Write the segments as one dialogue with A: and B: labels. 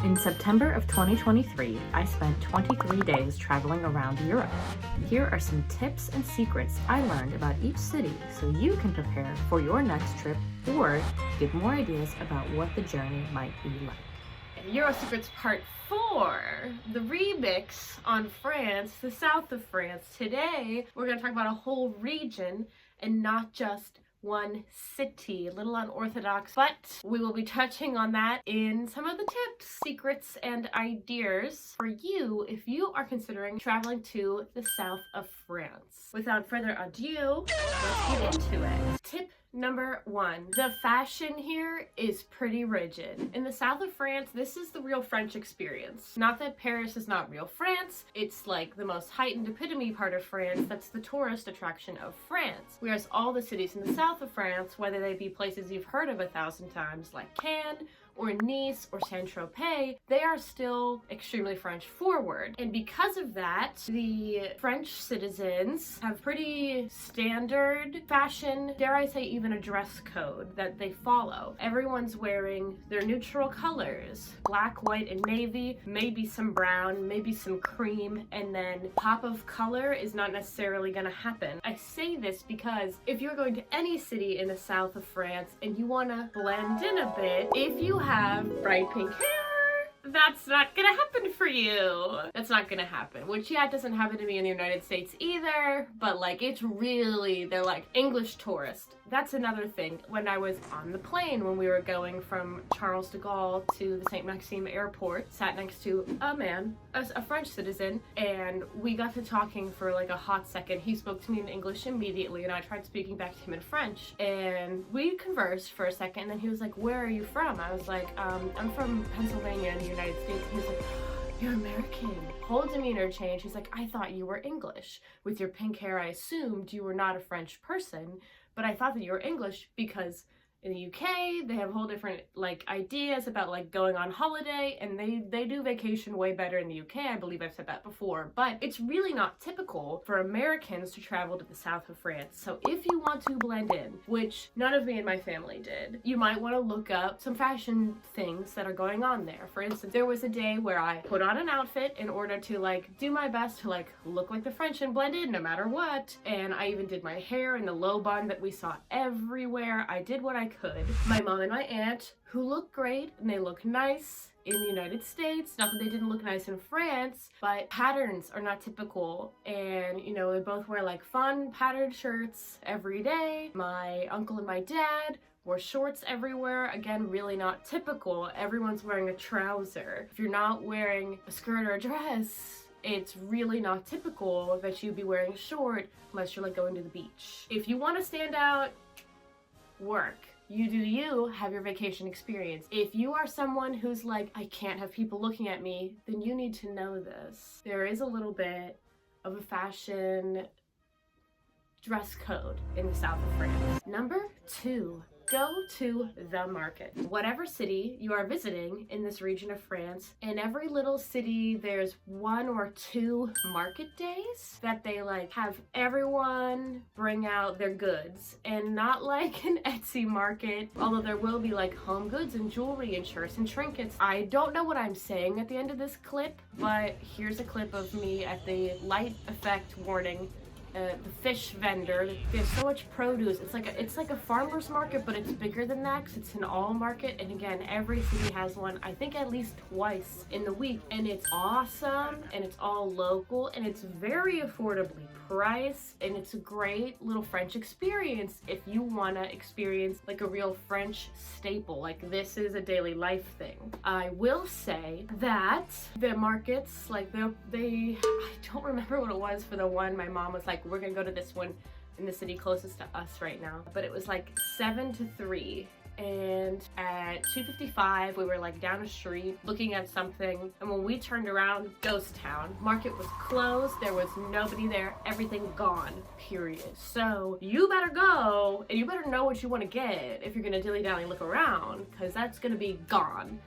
A: In September of 2023, I spent 23 days traveling around Europe. Here are some tips and secrets I learned about each city so you can prepare for your next trip or get more ideas about what the journey might be like.
B: Euro Secrets Part 4, the remix on France, the south of France. Today, we're going to talk about a whole region and not just one city. A little unorthodox, but we will be touching on that in some of the tips, secrets, and ideas for you if you are considering traveling to the south of France. Without further ado, let's get into it. Tip number 1. The fashion here is pretty rigid. In the south of France, this is the real French experience. Not that Paris is not real France, it's like the most heightened epitome part of France that's the tourist attraction of France. Whereas all the cities in the south of France, whether they be places you've heard of 1,000 times like Cannes, or Nice, or Saint-Tropez, they are still extremely French forward. And because of that, the French citizens have pretty standard fashion, dare I say even a dress code that they follow. Everyone's wearing their neutral colors, black, white, and navy, maybe some brown, maybe some cream, and then pop of color is not necessarily gonna happen. I say this because if you're going to any city in the south of France and you wanna blend in a bit, if you have bright pink hair, that's not gonna happen for you. That's not gonna happen. Which, yeah, it doesn't happen to me in the United States either, but like, it's really, they're like English tourists. That's another thing. When I was on the plane, when we were going from Charles de Gaulle to the Saint Maxime airport, sat next to a man, a French citizen, and we got to talking for like a hot second. He spoke to me in English immediately, and I tried speaking back to him in French, and we conversed for a second, and then he was like, "Where are you from?" I was like, I'm from Pennsylvania in the United States. And he was like, "You're American." Whole demeanor change. He's like, "I thought you were English. With your pink hair, I assumed you were not a French person, but I thought that you were English because in the UK, they have whole different like ideas about like going on holiday, and they do vacation way better in the UK. I believe I've said that before, but it's really not typical for Americans to travel to the south of France. So if you want to blend in, which none of me and my family did, you might want to look up some fashion things that are going on there. For instance, there was a day where I put on an outfit in order to like do my best to like look like the French and blend in no matter what, and I even did my hair in the low bun that we saw everywhere. I did what I could. My mom and my aunt, who look great and they look nice in the United States, not that they didn't look nice in France, but patterns are not typical, and you know, they both wear like fun patterned shirts every day. My uncle and my dad wore shorts everywhere. Again, really not typical. Everyone's wearing a trouser. If you're not wearing a skirt or a dress, it's really not typical that you'd be wearing a short unless you're like going to the beach. If you want to stand out, work. You do you, have your vacation experience. If you are someone who's like, I can't have people looking at me, then you need to know this. There is a little bit of a fashion dress code in the south of France. Number 2. Go to the market. Whatever city you are visiting in this region of France, in every little city there's 1 or 2 market days that they like have everyone bring out their goods, and not like an Etsy market, although there will be like home goods and jewelry and shirts and trinkets. I don't know what I'm saying at the end of this clip, but here's a clip of me at the light effect warning. The fish vendor. There's so much produce. It's like a farmer's market, but it's bigger than that because it's an all market. And again, every city has one, I think at least twice in the week. And it's awesome, and it's all local, and it's very affordably priced, and it's a great little French experience if you want to experience like a real French staple. Like, this is a daily life thing. I will say that the markets, like I don't remember what it was for the one my mom was like, we're gonna go to this one in the city closest to us right now, but it was like 7 to 3, and at 2:55 we were like down a street looking at something, and when we turned around, ghost town. Market was closed, there was nobody there, everything gone, period. So you better go, and you better know what you want to get if you're gonna dilly-dally look around, because that's gonna be gone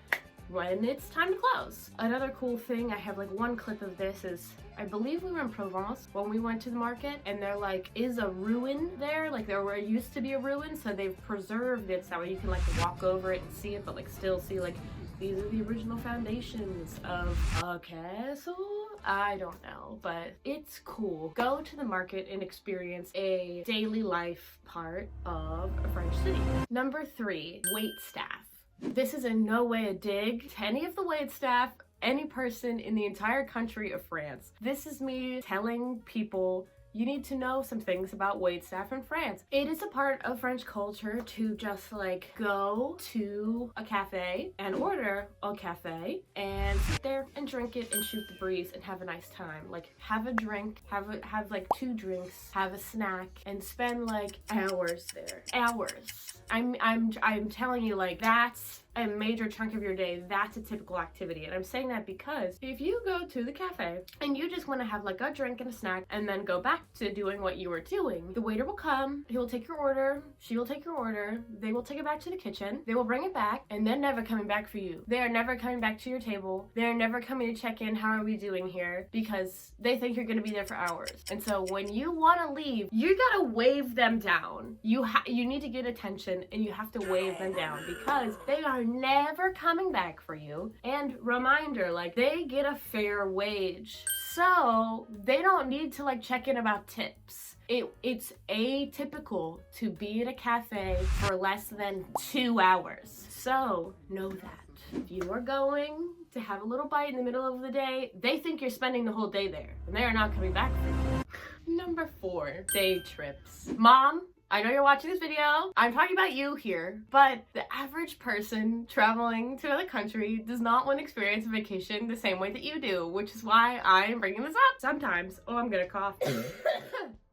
B: when it's time to close. Another cool thing, I have like one clip of this, is I believe we were in Provence when we went to the market, and there like is a ruin there, like there were used to be a ruin, so they've preserved it so that way you can like walk over it and see it, but like still see like These are the original foundations of a castle? I don't know, but it's cool. Go to the market and experience a daily life part of a French city. Number 3, wait staff. This is in no way a dig to any of the wait staff, any person in the entire country of France. This is me telling people you need to know some things about waitstaff in France. It is a part of French culture to just like go to a cafe and order a cafe and sit there and drink it and shoot the breeze and have a nice time. Like have a drink, have like 2 drinks, have a snack, and spend like hours there. Hours. I'm telling you, like, that's a major chunk of your day. That's a typical activity. And I'm saying that because if you go to the cafe and you just want to have like a drink and a snack and then go back to doing what you were doing, the waiter will come, he will take your order, she will take your order, they will take it back to the kitchen, they will bring it back, and they're never coming back for you. They are never coming back to your table. They're never coming to check in, how are we doing here? Because they think you're going to be there for hours. And so when you want to leave, you got to wave them down. You need to get attention and you have to wave them down because they are never coming back for you. And reminder, like, they get a fair wage, so they don't need to like check in about tips. It's atypical to be at a cafe for less than 2 hours, so know that. If you are going to have a little bite in the middle of the day, they think you're spending the whole day there and they are not coming back for you. Number 4, day trips. Mom, I know you're watching this video. I'm talking about you here, but the average person traveling to another country does not want to experience a vacation the same way that you do, which is why I'm bringing this up. Sometimes, oh, I'm gonna cough.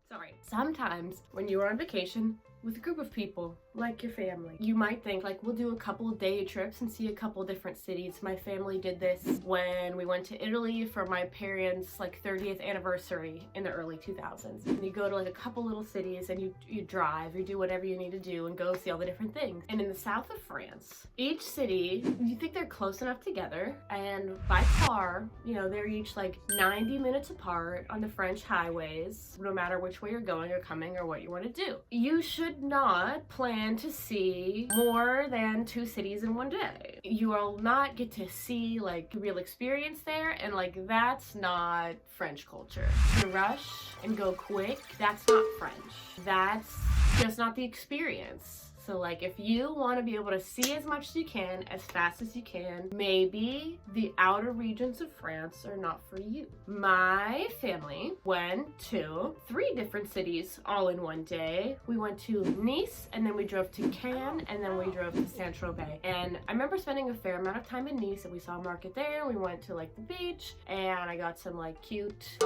B: Sorry. Sometimes when you are on vacation with a group of people, like your family, you might think like, we'll do a couple of day trips and see a couple different cities. My family did this when we went to Italy for my parents' like 30th anniversary in the early 2000s. And you go to like a couple little cities and you drive, you do whatever you need to do and go see all the different things. And in the south of France, each city, you think they're close enough together, and by car, you know, they're each like 90 minutes apart on the French highways, no matter which way you're going or coming or what you want to do. You should not plan to see more than 2 cities in one day. You will not get to see like real experience there, and like that's not French culture. To rush and go quick, that's not French. That's just not the experience. So like if you want to be able to see as much as you can, as fast as you can, maybe the outer regions of France are not for you. My family went to 3 different cities all in one day. We went to Nice, and then we drove to Cannes, and then we drove to Saint-Tropez. And I remember spending a fair amount of time in Nice, and we saw a market there. We went to like the beach, and I got some like cute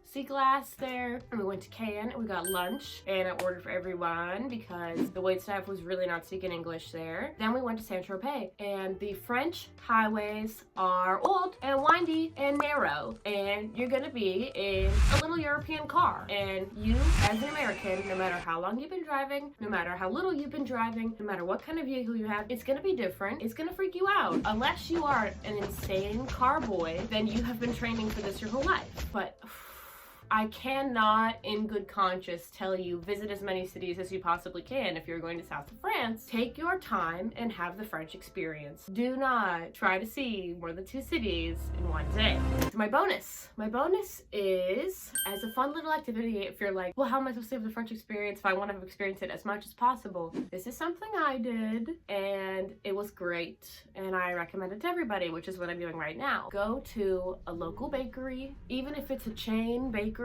B: sea glass there, and we went to Cannes and we got lunch, and I ordered for everyone because the waitstaff was really not speaking English there. Then we went to Saint-Tropez, and the French highways are old and windy and narrow, and you're gonna be in a little European car, and you as an American, no matter how long you've been driving, no matter how little you've been driving, no matter what kind of vehicle you have, it's gonna be different. It's gonna freak you out. Unless you are an insane car boy, then you have been training for this your whole life. But I cannot in good conscience tell you visit as many cities as you possibly can if you're going to south of France. Take your time and have the French experience. Do not try to see more than 2 cities in one day. So my bonus is, as a fun little activity, if you're like, well, how am I supposed to have the French experience if I want to experience it as much as possible? This is something I did and it was great, and I recommend it to everybody, which is what I'm doing right now. Go to a local bakery, even if it's a chain bakery,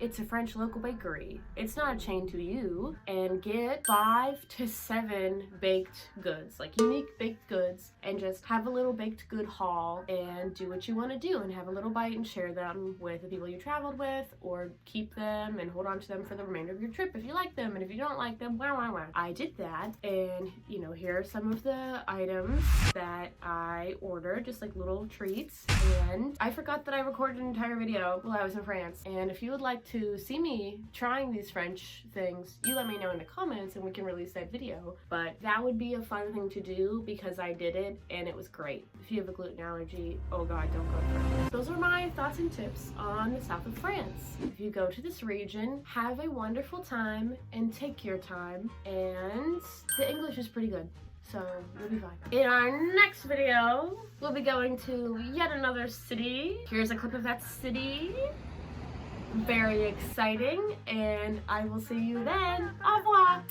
B: it's a French local bakery. It's not a chain to you, and get 5 to 7 baked goods, like unique baked goods, and just have a little baked good haul and do what you want to do and have a little bite and share them with the people you traveled with, or keep them and hold on to them for the remainder of your trip if you like them, and if you don't like them, wow. I did that, and you know, here are some of the items that I ordered, just like little treats. And I forgot that I recorded an entire video while I was in France, and if you would like to see me trying these French things, you let me know in the comments and we can release that video. But that would be a fun thing to do because I did it and it was great. If you have a gluten allergy, oh god, don't go to France. Those are my thoughts and tips on the south of France. If you go to this region, have a wonderful time and take your time, and the English is pretty good. So you'll be fine. In our next video, we'll be going to yet another city. Here's a clip of that city. Very exciting, and I will see you then. Au revoir!